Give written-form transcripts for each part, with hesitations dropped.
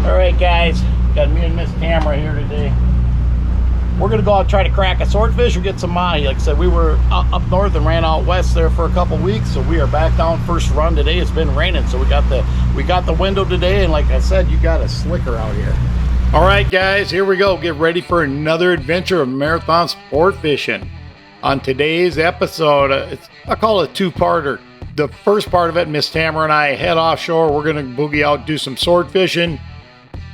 Alright guys, got me and Miss Tamara here today. We're going to go out and try to crack a swordfish or get some mahi. Like I said, we were up north and ran out west there for a couple weeks, so we are back down first run today. It's been raining, so we got the window today, and like I said, you got a slicker out here. Alright guys, here we go. Get ready for another adventure of marathon sport fishing. On today's episode, I call it a two-parter. The first part of it, Miss Tamara and I head offshore. We're going to boogie out, do some sword fishing.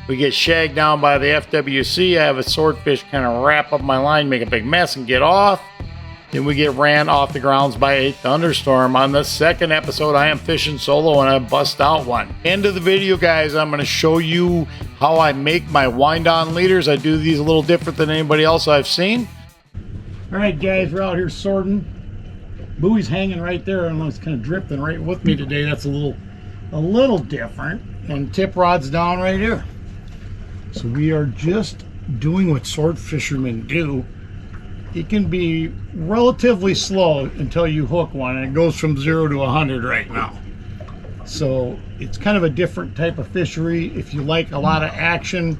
We get shagged down by the FWC. I have a swordfish kind of wrap up my line, make a big mess, and get off. Then we get ran off the grounds by a thunderstorm. On the second episode, I am fishing solo and I bust out one. End of the video, guys, I'm going to show you how I make my wind-on leaders. I do these a little different than anybody else I've seen. All right, guys, we're out here sorting. Buoy's hanging right there, and it's kind of drifting right with me today. That's a little different. And tip rod's down right here. So we are just doing what sword fishermen do. It can be relatively slow until you hook one, and it goes from 0 to 100 right now. So it's kind of a different type of fishery. If you like a lot of action,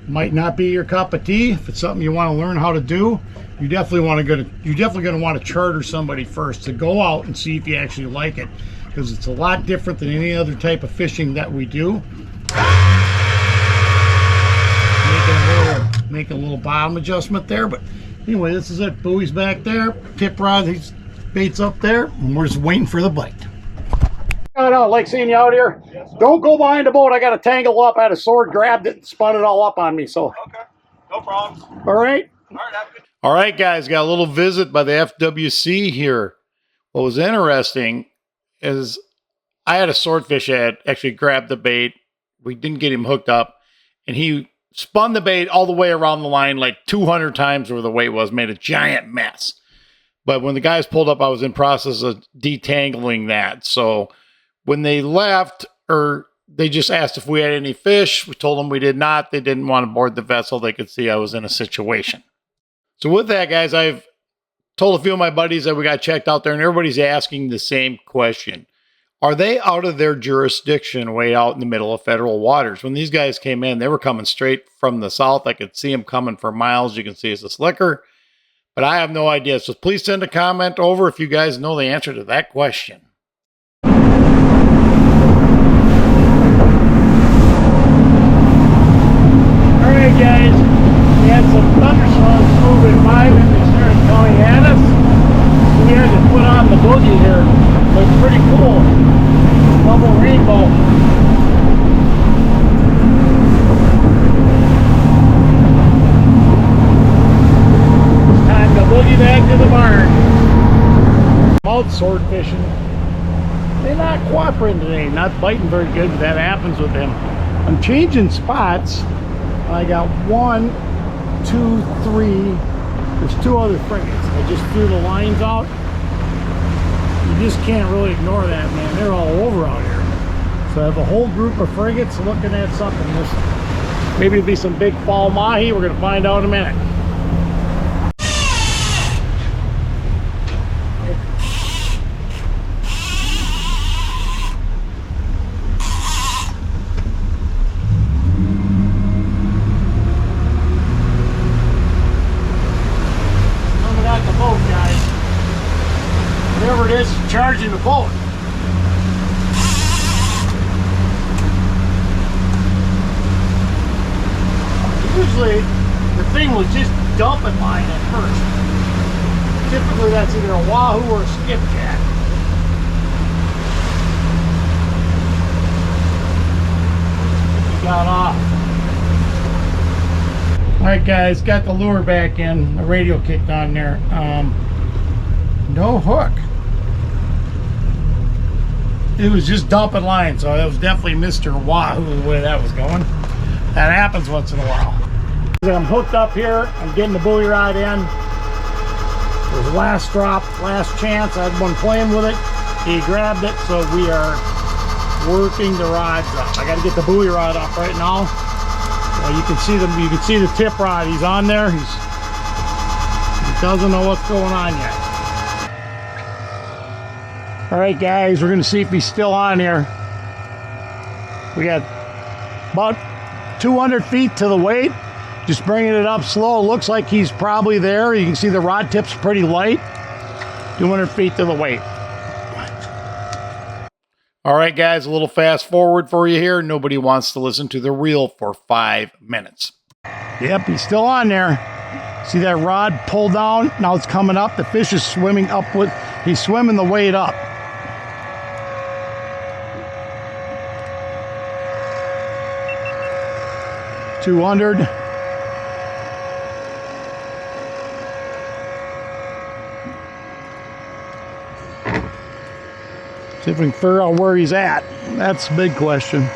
might not be your cup of tea. If it's something you want to learn how to do, you're definitely going to want to charter somebody first to go out and see if you actually like it, because it's a lot different than any other type of fishing that we do. Make a little bottom adjustment there, but anyway, this is it. Buoy's back there, tip rod, these bait's up there, and we're just waiting for the bite. I like seeing you out here. Yes, don't go behind the boat. I got a tangle up. I had a sword, grabbed it, and spun it all up on me. So okay, no problem. All right. All right, guys, got a little visit by the FWC here. What was interesting is I had a swordfish that had actually grabbed the bait. We didn't get him hooked up, and he spun the bait all the way around the line like 200 times where the weight was, made a giant mess. But when the guys pulled up, I was in process of detangling that. So when they left, or they just asked if we had any fish, we told them we did not. They didn't want to board the vessel. They could see I was in a situation. So with that, guys, I've told a few of my buddies that we got checked out there, and everybody's asking the same question. Are they out of their jurisdiction way out in the middle of federal waters? When these guys came in, they were coming straight from the south. I could see them coming for miles. You can see it's a slicker, but I have no idea. So please send a comment over if you guys know the answer to that question. All right, guys, we had some thunderstorms moving by in the Sharon County at us. So we had to put on the boogie here. Looks pretty cool. Double rainbow. It's time to boogie back to the barn. Out sword fishing. They're not cooperating today, not biting very good, but that happens with them. I'm changing spots. I got 1, 2, 3. There's 2 other frigates. I just threw the lines out. You just can't really ignore that, man. They're all over out here. So I have a whole group of frigates looking at something. Maybe it'll be some big fall mahi. We're going to find out in a minute. Coming out the boat, guys. Whatever it is, charging the boat. Usually, the thing was just dumping line at first. Typically, that's either a wahoo or a skipjack. He got off. All right, guys, got the lure back in. The radio kicked on there. No hook. It was just dumping line, so it was definitely Mr. Wahoo the way that was going. That happens once in a while. I'm hooked up here. I'm getting the buoy rod in. It was last drop, last chance. I had one playing with it. He grabbed it, so we are working the rods up. I got to get the buoy rod up right now. You can see them. You can see the tip rod. He's on there. He doesn't know what's going on yet. All right, guys, we're going to see if he's still on here. We got about 200 feet to the weight. Just bringing it up slow. Looks like he's probably there. You can see the rod tip's pretty light. 200 feet to the weight. All right, guys, a little fast forward for you here. Nobody wants to listen to the reel for 5 minutes. Yep, he's still on there. See that rod pull down? Now it's coming up. The fish is swimming up with, he's swimming the weight up. $200. See if we can figure out where he's at. That's a big question.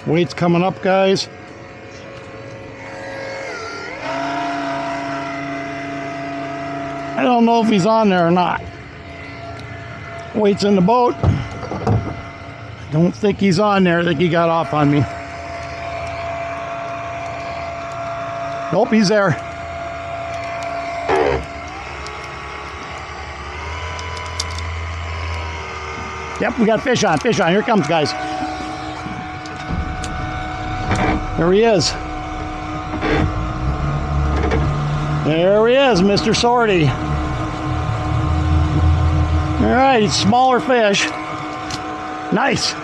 Weight's coming up, guys. I don't know if he's on there or not. Weight's in the boat. Don't think he's on there. I think he got off on me. Nope, he's there. Yep, we got fish on, fish on. Here it comes, guys. There he is. There he is, Mr. Swordy. All right, smaller fish. Nice.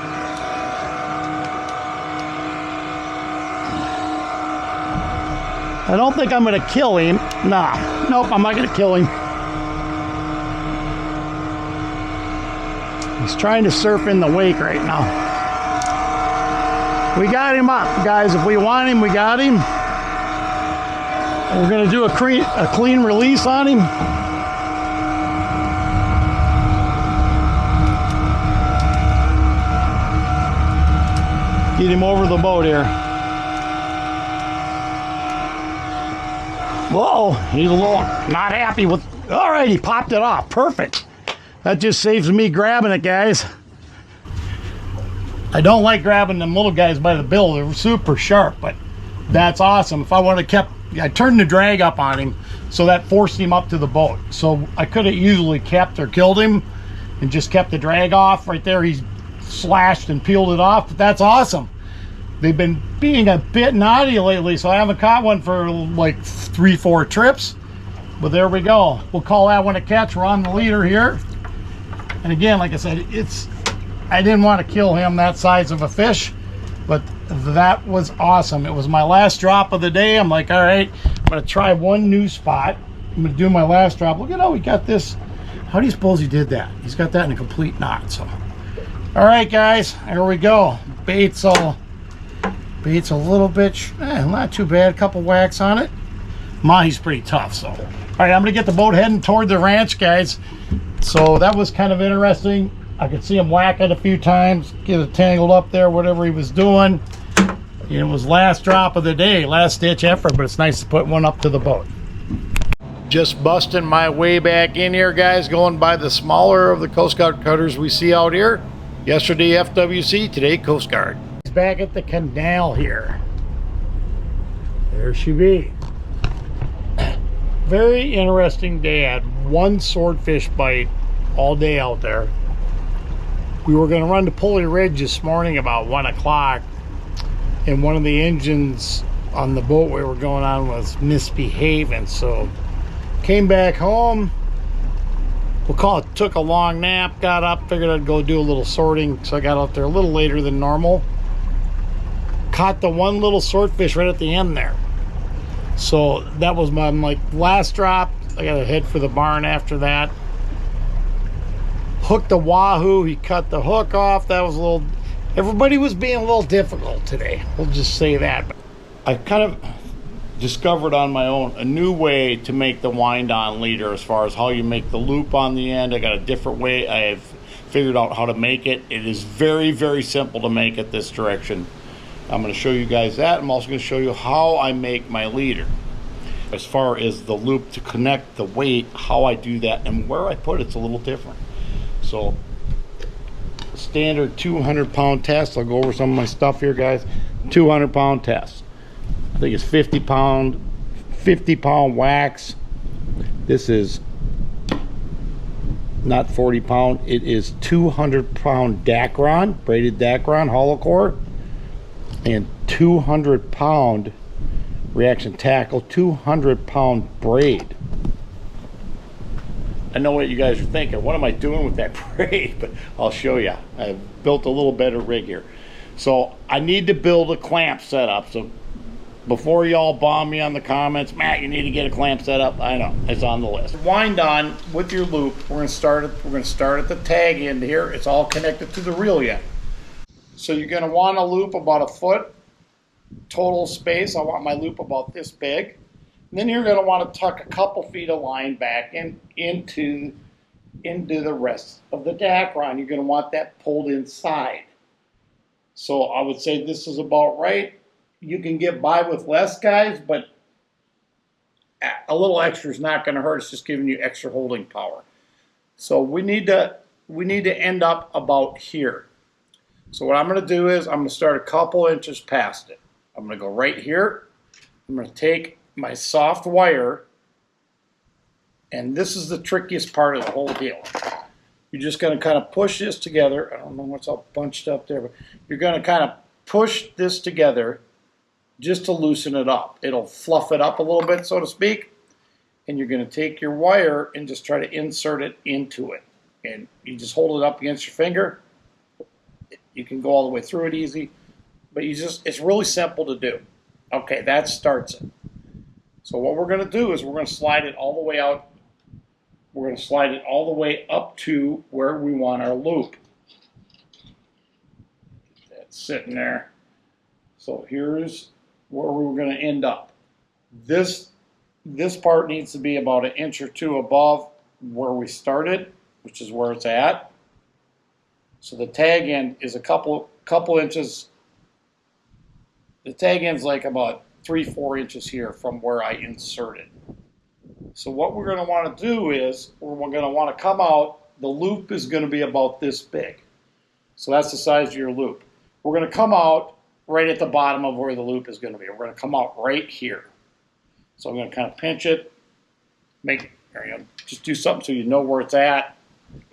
I don't think I'm gonna kill him. Nah, nope, I'm not gonna kill him. He's trying to surf in the wake right now. We got him up, guys. If we want him, we got him. We're gonna do a clean release on him. Get him over the boat here. Whoa, he's a little not happy with, all right, he popped it off, perfect. That just saves me grabbing it, guys. I don't like grabbing them little guys by the bill. They're super sharp, but that's awesome. If I would have kept, I turned the drag up on him, so that forced him up to the boat. So I could have easily kept or killed him and just kept the drag off. Right there, he's slashed and peeled it off, but that's awesome. They've been being a bit naughty lately, so I haven't caught one for like 3-4 trips. But there we go. We'll call that one a catch. We're on the leader here. And again, like I said, I didn't want to kill him that size of a fish, but that was awesome. It was my last drop of the day. I'm like, all right, I'm going to try one new spot. I'm going to do my last drop. Look at how we got this. How do you suppose he did that? He's got that in a complete knot. So, all right, guys, here we go. Bait's a little bit, not too bad. A couple whacks on it. Mahi's pretty tough, so. All right, I'm going to get the boat heading toward the ranch, guys. So that was kind of interesting. I could see him whack it a few times, get it tangled up there, whatever he was doing. It was last drop of the day, last ditch effort, but it's nice to put one up to the boat. Just busting my way back in here, guys, going by the smaller of the Coast Guard cutters we see out here. Yesterday FWC, today Coast Guard. He's back at the canal here. There she be. Very interesting day. I had one swordfish bite all day out there. We were going to run to Pulley Ridge this morning about 1 o'clock, and one of the engines on the boat we were going on was misbehaving, so came back home. We'll call it, took a long nap, got up, figured I'd go do a little sorting, so I got out there a little later than normal. Caught the one little swordfish right at the end there. So that was my last drop. I got to head for the barn after that. Hooked the wahoo. He cut the hook off. That was a little, everybody was being a little difficult today. We'll just say that. But I kind of discovered on my own a new way to make the wind on leader as far as how you make the loop on the end. I got a different way. I've figured out how to make it. It is very, very simple to make it this direction. I'm going to show you guys that. I'm also going to show you how I make my leader. As far as the loop to connect the weight, how I do that, and where I put it's a little different. So standard 200-pound test. I'll go over some of my stuff here, guys. 200-pound test. I think it's 50-pound wax. This is not 40-pound. It is 200-pound Dacron, braided Dacron hollow core, and 200-pound reaction tackle, 200-pound braid. I know what you guys are thinking. What am I doing with that braid? But I'll show you. I've built a little better rig here. So I need to build a clamp setup. So before y'all bomb me on the comments, Matt, you need to get a clamp setup. I know, it's on the list. Wind on with your loop. We're gonna start at the tag end here. It's all connected to the reel yet. So you're gonna want a loop about 1 foot total space. I want my loop about this big. And then you're going to want to tuck a couple feet of line back into the rest of the Dacron. You're going to want that pulled inside. So I would say this is about right. You can get by with less, guys, but a little extra is not going to hurt. It's just giving you extra holding power. So we need to end up about here. So what I'm going to do is I'm going to start a couple inches past it. I'm going to go right here. I'm going to take my soft wire, and this is the trickiest part of the whole deal. You're just going to kind of push this together. I don't know what's all bunched up there, but you're going to kind of push this together just to loosen it up. It'll fluff it up a little bit, so to speak, and you're going to take your wire and just try to insert it into it. And you just hold it up against your finger. You can go all the way through it easy, but it's really simple to do. Okay, that starts it. So what we're going to do is we're going to slide it all the way out. We're going to slide it all the way up to where we want our loop. That's sitting there. So here's where we're going to end up. This part needs to be about 1 inch or 2 above where we started, which is where it's at. So the tag end is a couple inches. The tag end's like about 3-4 inches here from where I inserted. So what we're going to want to do is we're going to want to come out. The loop is going to be about this big. So that's the size of your loop. We're going to come out right at the bottom of where the loop is going to be. We're going to come out right here. So I'm going to kind of pinch it. Just do something so you know where it's at.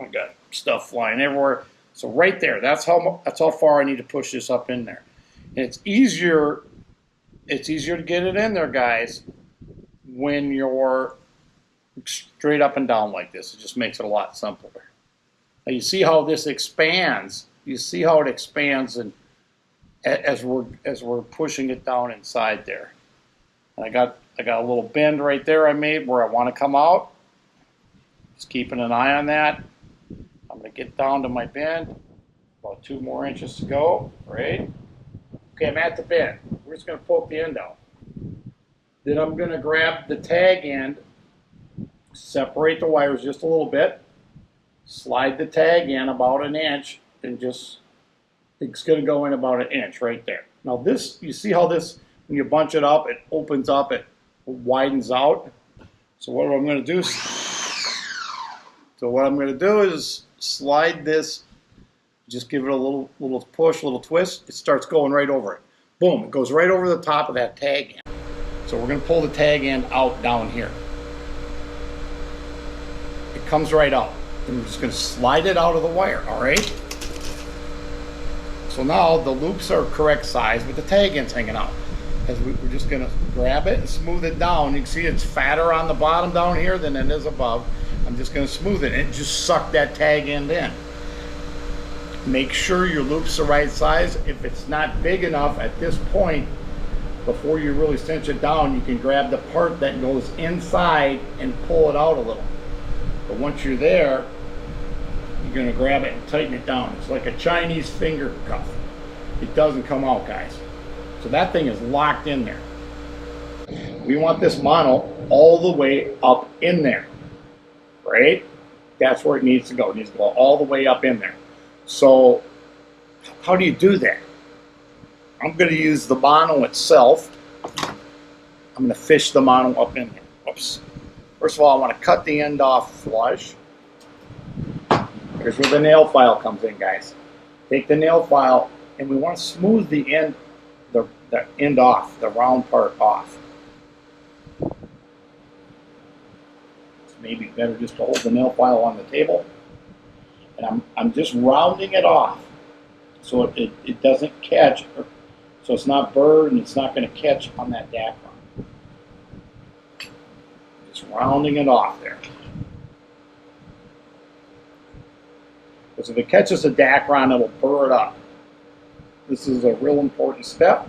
I got stuff flying everywhere. So right there, that's how far I need to push this up in there. And it's easier to get it in there, guys, when you're straight up and down like this. It just makes it a lot simpler. Now you see how this expands. You see how it expands, and as we're pushing it down inside there. And I got a little bend right there I made where I want to come out. Just keeping an eye on that. I'm going to get down to my bend. About 2 more inches to go. Right. Okay, I'm at the bend. We're just going to poke the end out. Then I'm going to grab the tag end, separate the wires just a little bit, slide the tag in about 1 inch, and it's going to go in about 1 inch right there. Now this, you see how this, when you bunch it up, it opens up, it widens out. So what I'm going to do is slide this. Just give it a little push, a little twist. It starts going right over it. Boom, it goes right over the top of that tag end. So we're going to pull the tag end out down here. It comes right out. And we're just going to slide it out of the wire, all right? So now the loops are correct size, but the tag end's hanging out. We're just going to grab it and smooth it down. You can see it's fatter on the bottom down here than it is above. I'm just going to smooth it and just suck that tag end in. Make sure your loop's the right size. If it's not big enough at this point, before you really cinch it down, you can grab the part that goes inside and pull it out a little. But once you're there, you're going to grab it and tighten it down. It's like a Chinese finger cuff. It doesn't come out, guys. So that thing is locked in there. We want this mono all the way up in there, right? That's where it needs to go. It needs to go all the way up in there. So how do you do that? I'm going to use the mono itself. I'm going to fish the mono up in there. Oops. First of all, I want to cut the end off flush. Here's where the nail file comes in, guys. Take the nail file, and we want to smooth the end, the end off, the round part off. It's maybe better just to hold the nail file on the table. And I'm just rounding it off so it doesn't catch, so it's not burred and it's not going to catch on that dacron. Just rounding it off there. Because if it catches a dacron, it'll burr it up. This is a real important step.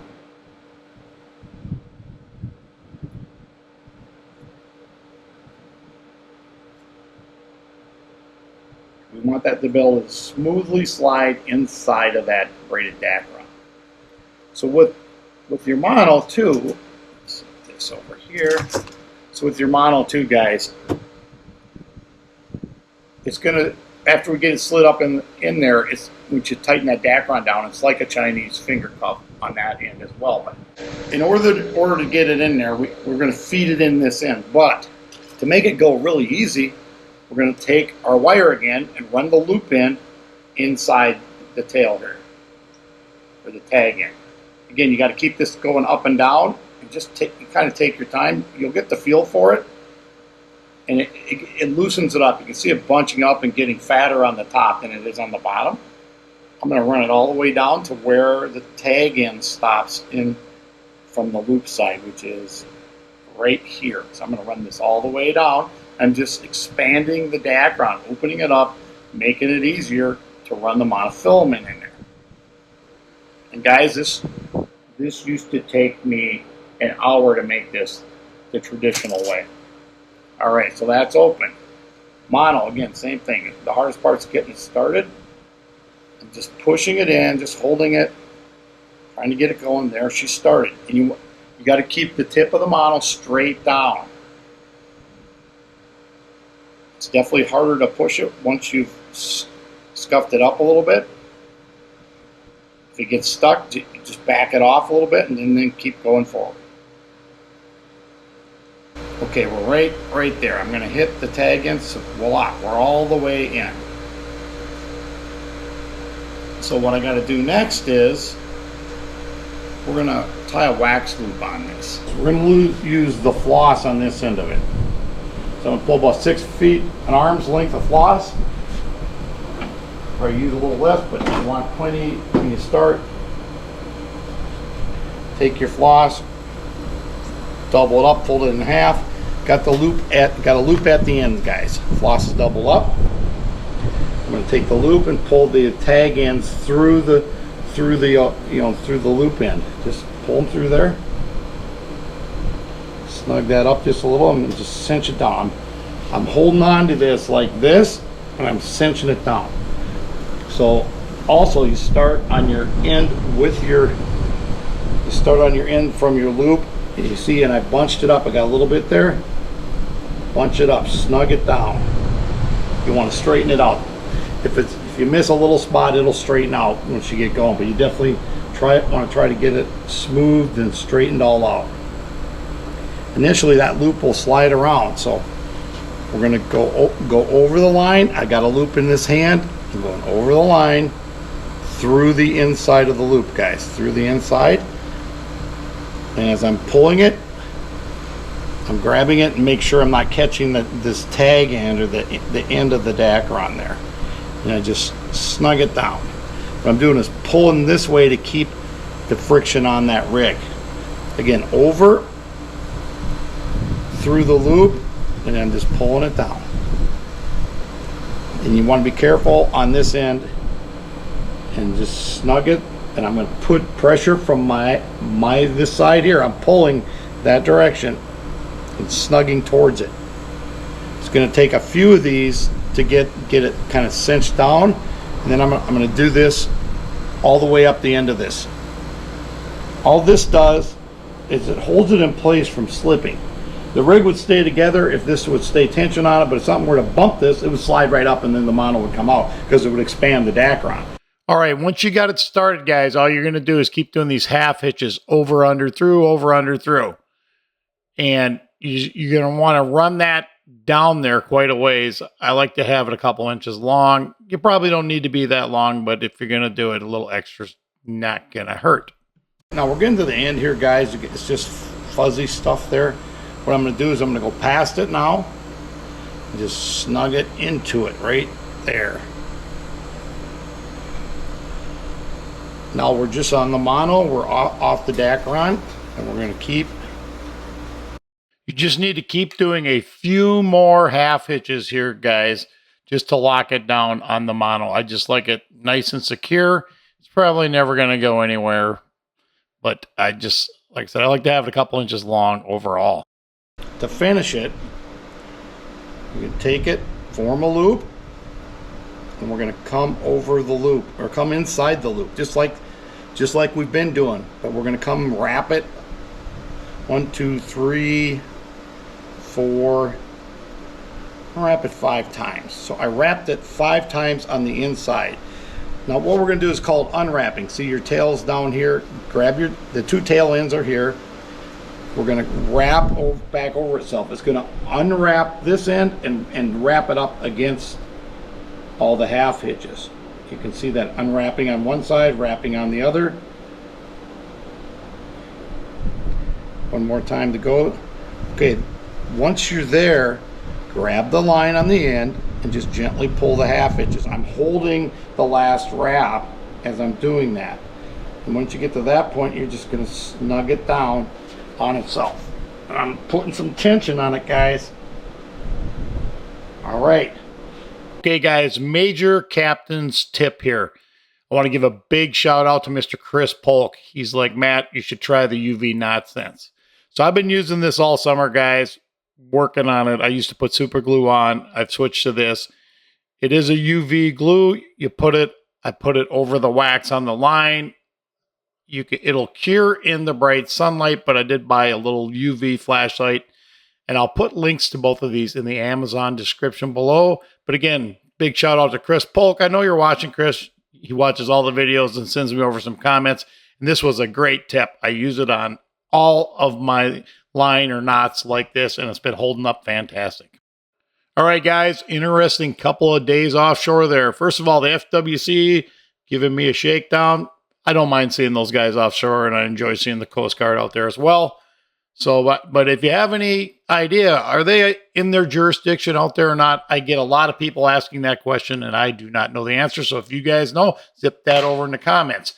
We want that to be able to smoothly slide inside of that braided dacron. So with your mono too, let's put this over here. So with your mono too, guys, it's gonna, after we get it slid up in there, it's, we should tighten that dacron down. It's like a Chinese finger cuff on that end as well. But in order to get it in there, we're going to feed it in this end. But to make it go really easy, we're going to take our wire again and run the loop in inside the tail here, or the tag end. Again, you got to keep this going up and down, and just kind of take your time. You'll get the feel for it. And it loosens it up. You can see it bunching up and getting fatter on the top than it is on the bottom. I'm going to run it all the way down to where the tag end stops in from the loop side, which is right here. So I'm going to run this all the way down. I'm just expanding the dacron, opening it up, making it easier to run the monofilament in there. And guys, this used to take me an hour to make this the traditional way. All right, so that's open. Mono, again, same thing. The hardest part's getting it started. I'm just pushing it in, just holding it, trying to get it going. There she started. And you got to keep the tip of the mono straight down. It's definitely harder to push it once you've scuffed it up a little bit. If it gets stuck, just back it off a little bit and then keep going forward. Okay, we're right there. I'm going to hit the tag in, so voila, we're all the way in. So what I got to do next is we're going to tie a wax loop on this. So we're going to use the floss on this end of it. So I'm going to pull about 6 feet, an arm's length of floss. Probably use a little less, but you want plenty when you start. Take your floss, double it up, fold it in half. Got a loop at the end, guys. Floss is double up. I'm going to take the loop and pull the tag ends through the loop end. Just pull them through there. Snug that up just a little and just cinch it down. I'm holding on to this like this, and I'm cinching it down. So also you start on your end from your loop. You see, and I bunched it up. I got a little bit there. Bunch it up, snug it down. You want to straighten it out. If you miss a little spot, it'll straighten out once you get going. But you definitely want to try to get it smoothed and straightened all out. Initially, that loop will slide around, so we're going to go over the line. I got a loop in this hand. I'm going over the line through the inside of the loop, guys. Through the inside. And as I'm pulling it, I'm grabbing it and make sure I'm not catching this tag end or the end of the dacron there. And I just snug it down. What I'm doing is pulling this way to keep the friction on that rig. Again, over, through the loop, and I'm just pulling it down. And you want to be careful on this end and just snug it. And I'm going to put pressure from this side here. I'm pulling that direction and snugging towards it. It's going to take a few of these to get it kind of cinched down, and then I'm going to do this all the way up the end of this. All this does is it holds it in place from slipping. The rig would stay together if this would stay tension on it, but if something were to bump this, it would slide right up and then the mono would come out because it would expand the dacron. All right, once you got it started, guys, all you're going to do is keep doing these half hitches over, under, through, over, under, through. And you're going to want to run that down there quite a ways. I like to have it a couple inches long. You probably don't need to be that long, but if you're going to do it, a little extra's not going to hurt. Now we're getting to the end here, guys. It's just fuzzy stuff there. What I'm going to do is I'm going to go past it now and just snug it into it right there. Now we're just on the mono. We're off the Dacron, and we're going to keep. You just need to keep doing a few more half hitches here, guys, just to lock it down on the mono. I just like it nice and secure. It's probably never going to go anywhere, but I just, like I said, I like to have it a couple inches long overall. To finish it, you can take it, form a loop, and we're going to come over the loop, or come inside the loop, just like we've been doing. But we're going to come wrap it. 1, 2, 3, 4. Wrap it 5 times. So I wrapped it 5 times on the inside. Now what we're going to do is called unwrapping. See, your tail's down here. Grab the 2 tail ends are here. We're going to wrap back over itself. It's going to unwrap this end and wrap it up against all the half hitches. You can see that unwrapping on one side, wrapping on the other. One more time to go. Okay, once you're there, grab the line on the end and just gently pull the half hitches. I'm holding the last wrap as I'm doing that. And once you get to that point, you're just going to snug it down on itself. I'm putting some tension on it, guys. All right. Okay, guys, major captain's tip here. I want to give a big shout out to Mr. Chris Polk. He's like, Matt, you should try the UV knot sense. So I've been using this all summer, guys, working on it. I used to put super glue on. I've switched to this. It is a UV glue. I put it over the wax on the line. It'll cure in the bright sunlight, but I did buy a little UV flashlight, and I'll put links to both of these in the Amazon description below. But again, big shout out to Chris Polk. I know you're watching, Chris. He watches all the videos and sends me over some comments. And this was a great tip. I use it on all of my line or knots like this, and it's been holding up fantastic. All right, guys, interesting couple of days offshore there. First of all, the FWC giving me a shakedown. I don't mind seeing those guys offshore, and I enjoy seeing the Coast Guard out there as well. So, but if you have any idea, are they in their jurisdiction out there or not? I get a lot of people asking that question, and I do not know the answer. So if you guys know, zip that over in the comments.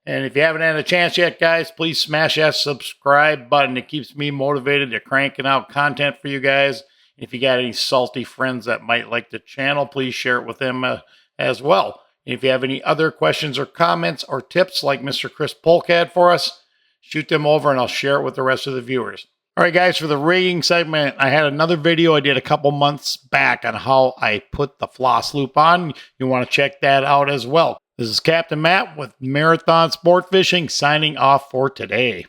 And if you haven't had a chance yet, guys, please smash that subscribe button. It keeps me motivated to cranking out content for you guys. If you got any salty friends that might like the channel, please share it with them as well. And if you have any other questions or comments or tips like Mr. Chris Polk had for us, shoot them over and I'll share it with the rest of the viewers. All right, guys, for the rigging segment, I had another video I did a couple months back on how I put the floss loop on. You want to check that out as well. This is Captain Matt with Marathon Sport Fishing signing off for today.